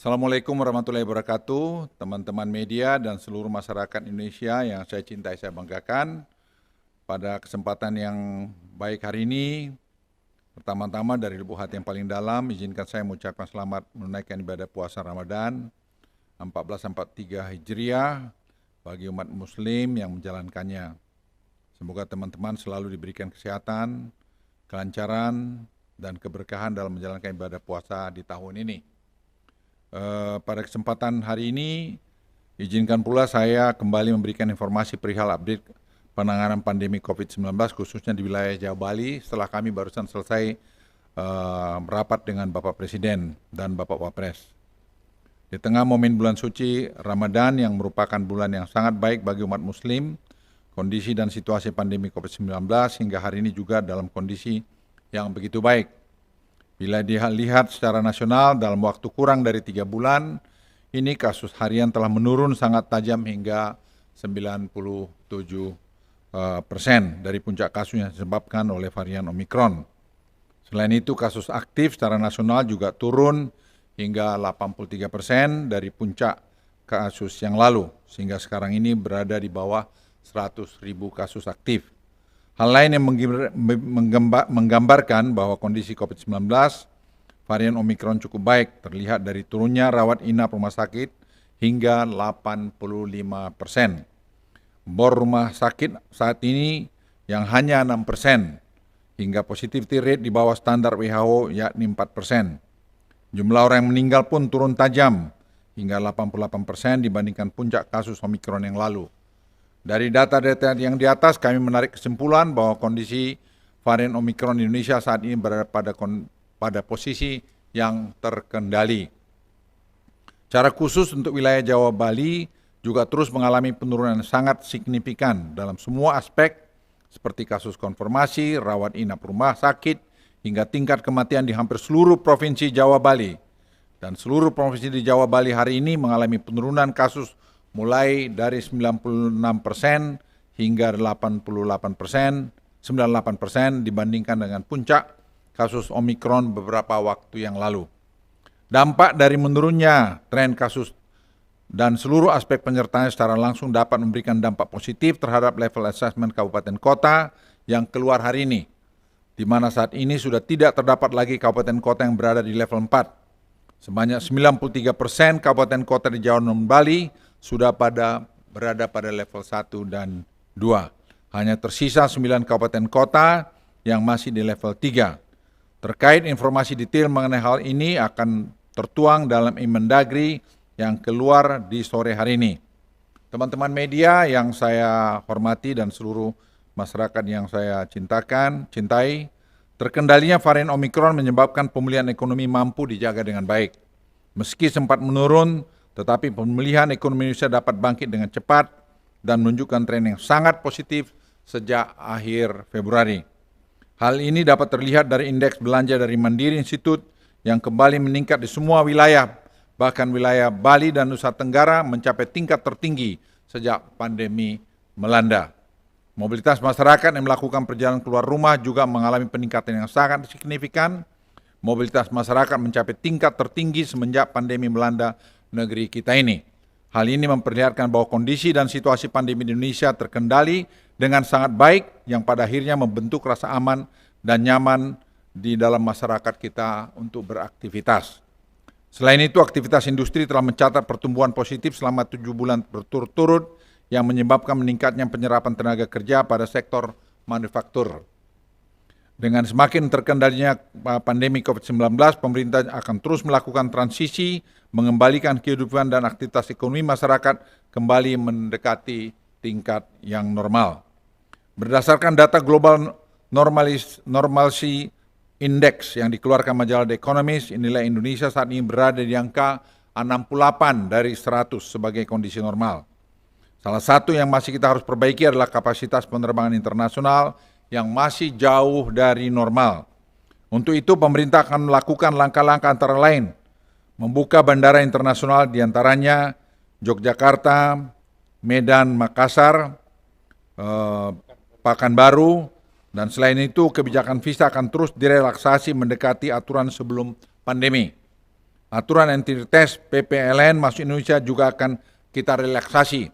Assalamualaikum warahmatullahi wabarakatuh, teman-teman media dan seluruh masyarakat Indonesia yang saya cintai, saya banggakan. Pada kesempatan yang baik hari ini, pertama-tama dari lubuk hati yang paling dalam, izinkan saya mengucapkan selamat menunaikan ibadah puasa Ramadan 1443 Hijriah bagi umat Muslim yang menjalankannya. Semoga teman-teman selalu diberikan kesehatan, kelancaran, dan keberkahan dalam menjalankan ibadah puasa di tahun ini. Pada kesempatan hari ini, izinkan pula saya kembali memberikan informasi perihal update penanganan pandemi COVID-19 khususnya di wilayah Jawa Bali setelah kami barusan selesai merapat dengan Bapak Presiden dan Bapak Wapres. Di tengah momen bulan suci Ramadan yang merupakan bulan yang sangat baik bagi umat Muslim, kondisi dan situasi pandemi COVID-19 hingga hari ini juga dalam kondisi yang begitu baik. Bila dilihat secara nasional dalam waktu kurang dari 3 bulan, ini kasus harian telah menurun sangat tajam hingga 97% dari puncak kasus yang disebabkan oleh varian Omikron. Selain itu, kasus aktif secara nasional juga turun hingga 83% dari puncak kasus yang lalu, sehingga sekarang ini berada di bawah 100.000 kasus aktif. Hal lain yang menggambarkan bahwa kondisi COVID-19 varian Omikron cukup baik terlihat dari turunnya rawat inap rumah sakit hingga 85%. Bor rumah sakit saat ini yang hanya 6%, hingga positivity rate di bawah standar WHO yakni 4%. Jumlah orang yang meninggal pun turun tajam hingga 88% dibandingkan puncak kasus Omikron yang lalu. Dari data-data yang di atas, kami menarik kesimpulan bahwa kondisi varian Omikron di Indonesia saat ini berada pada posisi yang terkendali. Secara khusus untuk wilayah Jawa Bali juga terus mengalami penurunan sangat signifikan dalam semua aspek seperti kasus konfirmasi, rawat inap rumah sakit, hingga tingkat kematian di hampir seluruh provinsi Jawa Bali. Dan seluruh provinsi di Jawa Bali hari ini mengalami penurunan kasus mulai dari 96% hingga 98% dibandingkan dengan puncak kasus Omikron beberapa waktu yang lalu. Dampak dari menurunnya tren kasus dan seluruh aspek penyertaan secara langsung dapat memberikan dampak positif terhadap level assessment kabupaten kota yang keluar hari ini, di mana saat ini sudah tidak terdapat lagi kabupaten kota yang berada di level 4. Sebanyak 93% kabupaten kota di Jawa dan Bali sudah berada pada level 1 dan 2. Hanya tersisa 9 kabupaten kota yang masih di level 3. Terkait informasi detail mengenai hal ini akan tertuang dalam Inmendagri yang keluar di sore hari ini. Teman-teman media yang saya hormati dan seluruh masyarakat yang saya cintai, terkendalinya varian Omikron menyebabkan pemulihan ekonomi mampu dijaga dengan baik. Meski sempat menurun, tetapi pemulihan ekonomi Indonesia dapat bangkit dengan cepat dan menunjukkan tren yang sangat positif sejak akhir Februari. Hal ini dapat terlihat dari indeks belanja dari Mandiri Institute yang kembali meningkat di semua wilayah, bahkan wilayah Bali dan Nusa Tenggara mencapai tingkat tertinggi sejak pandemi melanda. Mobilitas masyarakat yang melakukan perjalanan keluar rumah juga mengalami peningkatan yang sangat signifikan. Mobilitas masyarakat mencapai tingkat tertinggi semenjak pandemi melanda negeri kita ini. Hal ini memperlihatkan bahwa kondisi dan situasi pandemi di Indonesia terkendali dengan sangat baik yang pada akhirnya membentuk rasa aman dan nyaman di dalam masyarakat kita untuk beraktivitas. Selain itu, aktivitas industri telah mencatat pertumbuhan positif selama 7 bulan berturut-turut yang menyebabkan meningkatnya penyerapan tenaga kerja pada sektor manufaktur. Dengan semakin terkendalinya pandemi COVID-19, pemerintah akan terus melakukan transisi, mengembalikan kehidupan dan aktivitas ekonomi masyarakat kembali mendekati tingkat yang normal. Berdasarkan data Global Normalcy Index yang dikeluarkan majalah The Economist, nilai Indonesia saat ini berada di angka 68 dari 100 sebagai kondisi normal. Salah satu yang masih kita harus perbaiki adalah kapasitas penerbangan internasional yang masih jauh dari normal. Untuk itu, pemerintah akan melakukan langkah-langkah antara lain, membuka bandara internasional diantaranya Yogyakarta, Medan, Makassar, Pekanbaru, dan selain itu kebijakan visa akan terus direlaksasi mendekati aturan sebelum pandemi. Aturan anti-tes PPLN masuk Indonesia juga akan kita relaksasi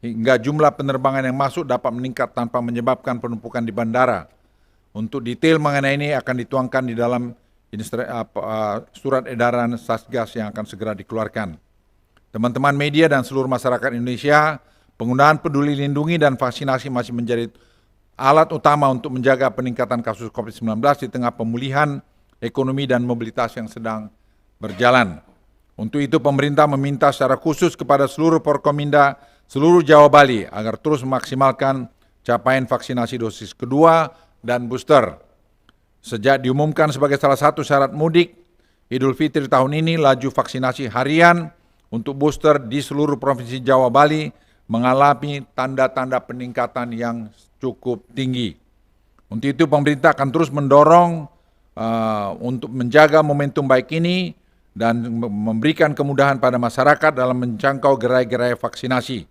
hingga jumlah penerbangan yang masuk dapat meningkat tanpa menyebabkan penumpukan di bandara. Untuk detail mengenai ini akan dituangkan di dalam surat edaran Satgas yang akan segera dikeluarkan. Teman-teman media dan seluruh masyarakat Indonesia, penggunaan peduli lindungi dan vaksinasi masih menjadi alat utama untuk menjaga peningkatan kasus COVID-19 di tengah pemulihan ekonomi dan mobilitas yang sedang berjalan. Untuk itu pemerintah meminta secara khusus kepada seluruh Forkominda seluruh Jawa Bali agar terus memaksimalkan capaian vaksinasi dosis kedua dan booster. Sejak diumumkan sebagai salah satu syarat mudik Idul Fitri tahun ini, laju vaksinasi harian untuk booster di seluruh provinsi Jawa Bali mengalami tanda-tanda peningkatan yang cukup tinggi. Untuk itu pemerintah akan terus mendorong untuk menjaga momentum baik ini dan memberikan kemudahan pada masyarakat dalam menjangkau gerai-gerai vaksinasi.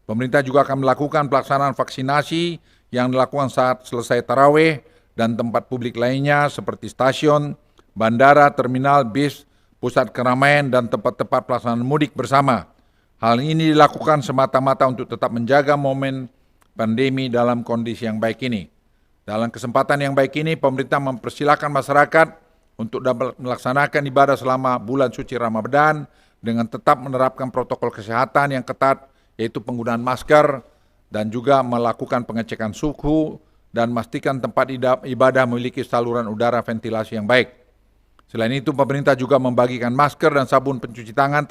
Pemerintah juga akan melakukan pelaksanaan vaksinasi yang dilakukan saat selesai tarawih dan tempat publik lainnya seperti stasiun, bandara, terminal, bis, pusat keramaian, dan tempat-tempat pelaksanaan mudik bersama. Hal ini dilakukan semata-mata untuk tetap menjaga momen pandemi dalam kondisi yang baik ini. Dalam kesempatan yang baik ini, pemerintah mempersilahkan masyarakat untuk dapat melaksanakan ibadah selama bulan suci Ramadan dengan tetap menerapkan protokol kesehatan yang ketat, yaitu penggunaan masker dan juga melakukan pengecekan suhu dan memastikan tempat ibadah memiliki saluran udara ventilasi yang baik. Selain itu, pemerintah juga membagikan masker dan sabun pencuci tangan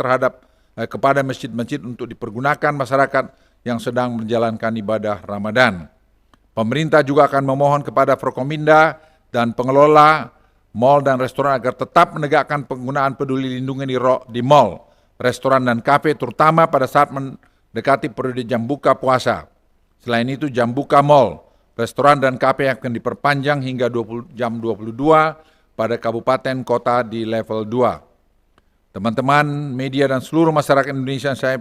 kepada masjid-masjid untuk dipergunakan masyarakat yang sedang menjalankan ibadah Ramadan. Pemerintah juga akan memohon kepada Forkominda dan pengelola mal dan restoran agar tetap menegakkan penggunaan peduli lindungi di mal, restoran dan kafe, terutama pada saat mendekati periode jam buka puasa. Selain itu, jam buka mal, restoran dan kafe akan diperpanjang hingga jam 22 pada kabupaten kota di level 2. Teman-teman media dan seluruh masyarakat Indonesia yang saya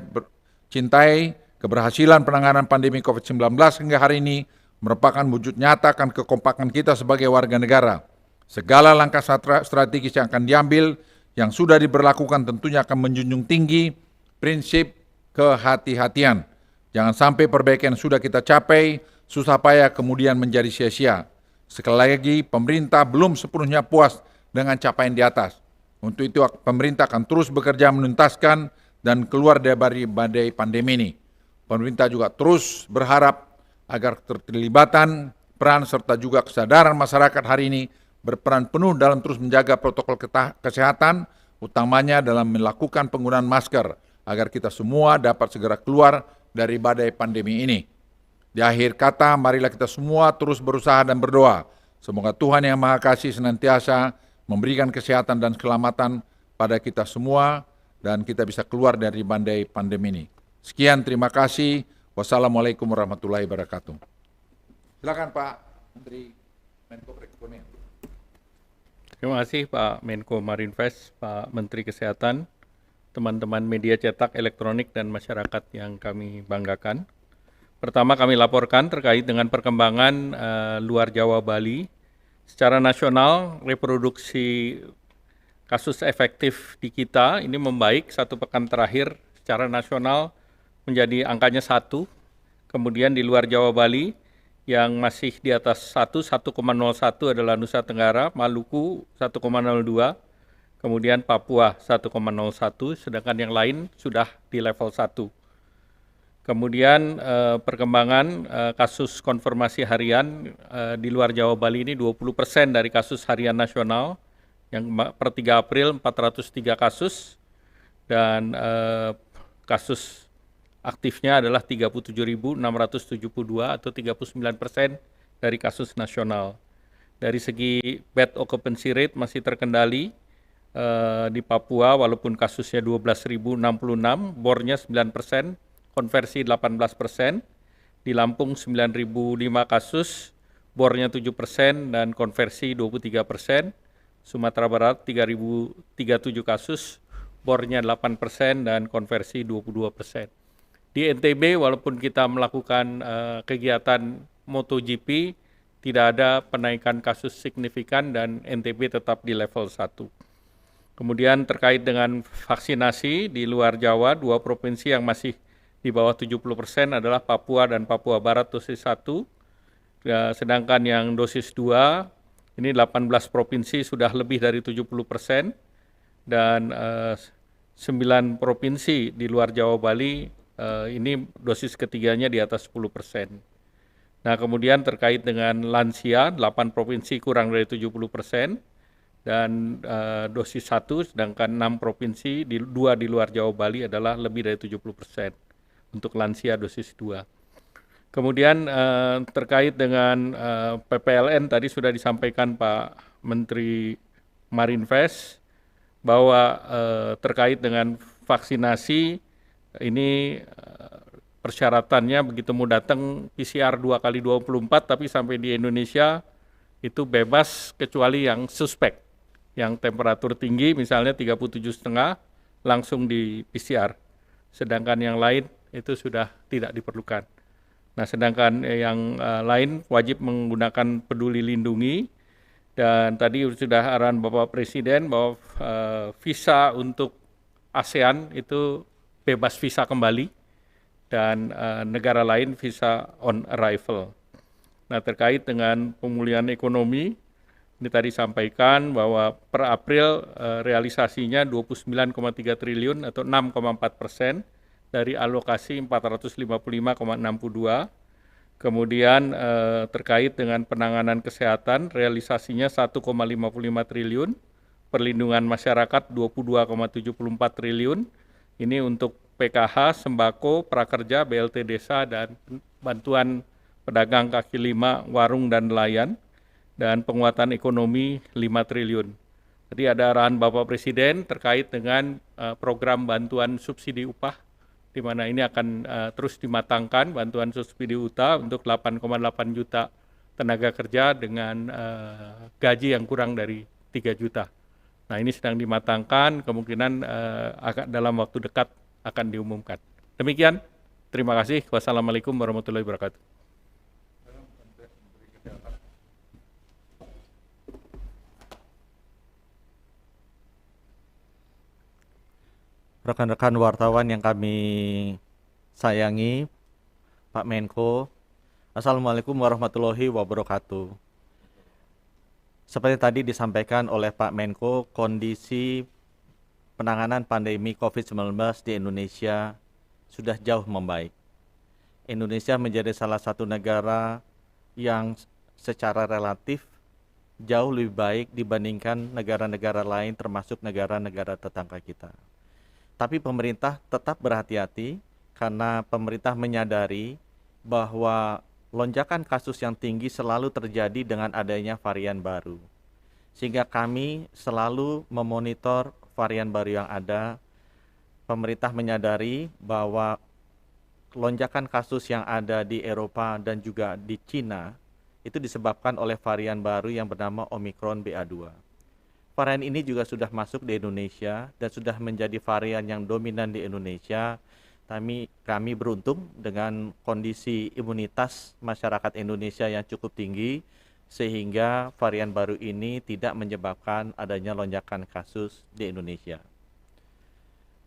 cintai, keberhasilan penanganan pandemi COVID-19 hingga hari ini merupakan wujud nyata akan kekompakan kita sebagai warga negara. Segala langkah strategis yang akan diambil, yang sudah diberlakukan tentunya akan menjunjung tinggi prinsip kehati-hatian. Jangan sampai perbaikan yang sudah kita capai, susah payah kemudian menjadi sia-sia. Sekali lagi, pemerintah belum sepenuhnya puas dengan capaian di atas. Untuk itu, pemerintah akan terus bekerja menuntaskan dan keluar dari badai pandemi ini. Pemerintah juga terus berharap agar keterlibatan, peran serta juga kesadaran masyarakat hari ini berperan penuh dalam terus menjaga protokol kesehatan, utamanya dalam melakukan penggunaan masker, agar kita semua dapat segera keluar dari badai pandemi ini. Di akhir kata, marilah kita semua terus berusaha dan berdoa. Semoga Tuhan yang Maha Kasih senantiasa memberikan kesehatan dan keselamatan pada kita semua, dan kita bisa keluar dari badai pandemi ini. Sekian, terima kasih. Wassalamualaikum warahmatullahi wabarakatuh. Silakan Pak Menteri Menko Perekonomian. Terima kasih Pak Menko Marinvest, Pak Menteri Kesehatan, teman-teman media cetak, elektronik, dan masyarakat yang kami banggakan. Pertama kami laporkan terkait dengan perkembangan luar Jawa Bali. Secara nasional, reproduksi kasus efektif di kita ini membaik satu pekan terakhir secara nasional menjadi angkanya 1. Kemudian di luar Jawa Bali, yang masih di atas 1, 1,01 adalah Nusa Tenggara, Maluku 1,02, kemudian Papua 1,01, sedangkan yang lain sudah di level 1. Kemudian perkembangan kasus konfirmasi harian di luar Jawa Bali ini 20% dari kasus harian nasional, yang per 3 April 403 kasus, dan kasus aktifnya adalah 37.672 atau 39% dari kasus nasional. Dari segi bed occupancy rate masih terkendali di Papua, walaupun kasusnya 12.066, bornya 9%, konversi 18%. Di Lampung 9.005 kasus, bornya 7% dan konversi 23%. Sumatera Barat 3.037 kasus, bornya 8% dan konversi 22%. Di NTB, walaupun kita melakukan kegiatan MotoGP, tidak ada penaikan kasus signifikan dan NTB tetap di level 1. Kemudian terkait dengan vaksinasi di luar Jawa, 2 provinsi yang masih di bawah 70% adalah Papua dan Papua Barat dosis 1, sedangkan yang dosis 2 ini 18 provinsi sudah lebih dari 70%, dan 9 provinsi di luar Jawa Bali ini dosis ketiganya di atas 10%. Nah, kemudian terkait dengan lansia, 8 provinsi kurang dari 70%, dan dosis 1, sedangkan 6 provinsi, 2 di luar Jawa Bali adalah lebih dari 70% untuk lansia dosis 2. Kemudian terkait dengan PPLN tadi sudah disampaikan Pak Menteri Marinvest bahwa terkait dengan vaksinasi ini persyaratannya begitu mau datang PCR 2 kali 24, tapi sampai di Indonesia itu bebas kecuali yang suspek, yang temperatur tinggi misalnya 37,5 langsung di PCR, sedangkan yang lain itu sudah tidak diperlukan. Nah, sedangkan yang lain wajib menggunakan Peduli Lindungi, dan tadi sudah arahan Bapak Presiden bahwa visa untuk ASEAN itu bebas visa kembali, dan negara lain visa on arrival. Nah, terkait dengan pemulihan ekonomi, ini tadi sampaikan bahwa per April realisasinya 29,3 triliun atau 6,4% dari alokasi 455,62. Kemudian terkait dengan penanganan kesehatan, realisasinya 1,55 triliun, perlindungan masyarakat 22,74 triliun, ini untuk PKH, sembako, prakerja, BLT desa, dan bantuan pedagang kaki lima, warung, dan nelayan, dan penguatan ekonomi 5 triliun. Jadi ada arahan Bapak Presiden terkait dengan program bantuan subsidi upah, di mana ini akan terus dimatangkan bantuan subsidi upah untuk 8,8 juta tenaga kerja dengan gaji yang kurang dari 3 juta. Nah, ini sedang dimatangkan, kemungkinan dalam waktu dekat akan diumumkan. Demikian, terima kasih. Wassalamualaikum warahmatullahi wabarakatuh. Rekan-rekan wartawan yang kami sayangi, Pak Menko, Assalamualaikum warahmatullahi wabarakatuh. Seperti tadi disampaikan oleh Pak Menko, kondisi penanganan pandemi COVID-19 di Indonesia sudah jauh membaik. Indonesia menjadi salah satu negara yang secara relatif jauh lebih baik dibandingkan negara-negara lain, termasuk negara-negara tetangga kita. Tapi pemerintah tetap berhati-hati karena pemerintah menyadari bahwa lonjakan kasus yang tinggi selalu terjadi dengan adanya varian baru. Sehingga kami selalu memonitor varian baru yang ada. Pemerintah menyadari bahwa lonjakan kasus yang ada di Eropa dan juga di Cina itu disebabkan oleh varian baru yang bernama Omicron BA2. Varian ini juga sudah masuk di Indonesia dan sudah menjadi varian yang dominan di Indonesia. Kami beruntung dengan kondisi imunitas masyarakat Indonesia yang cukup tinggi, sehingga varian baru ini tidak menyebabkan adanya lonjakan kasus di Indonesia.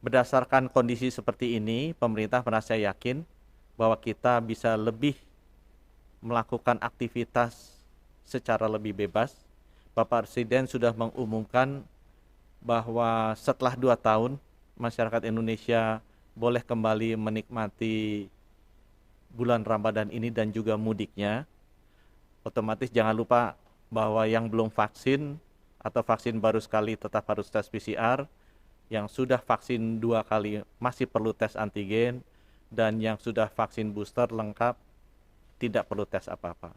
Berdasarkan kondisi seperti ini, pemerintah merasa yakin bahwa kita bisa lebih melakukan aktivitas secara lebih bebas. Bapak Presiden sudah mengumumkan bahwa setelah 2 tahun masyarakat Indonesia boleh kembali menikmati bulan Ramadan ini dan juga mudiknya. Otomatis jangan lupa bahwa yang belum vaksin atau vaksin baru sekali tetap harus tes PCR, yang sudah vaksin 2 kali masih perlu tes antigen, dan yang sudah vaksin booster lengkap tidak perlu tes apa-apa.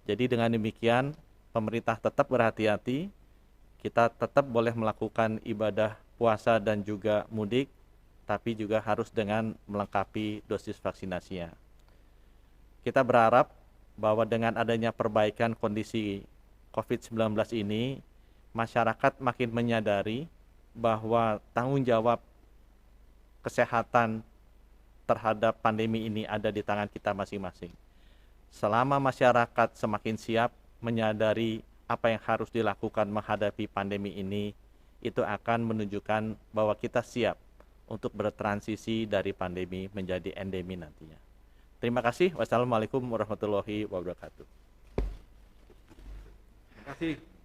Jadi dengan demikian pemerintah tetap berhati-hati, kita tetap boleh melakukan ibadah puasa dan juga mudik, tapi juga harus dengan melengkapi dosis vaksinasinya. Kita berharap bahwa dengan adanya perbaikan kondisi COVID-19 ini, masyarakat makin menyadari bahwa tanggung jawab kesehatan terhadap pandemi ini ada di tangan kita masing-masing. Selama masyarakat semakin siap menyadari apa yang harus dilakukan menghadapi pandemi ini, itu akan menunjukkan bahwa kita siap untuk bertransisi dari pandemi menjadi endemi nantinya. Terima kasih. Wassalamualaikum warahmatullahi wabarakatuh. Terima kasih.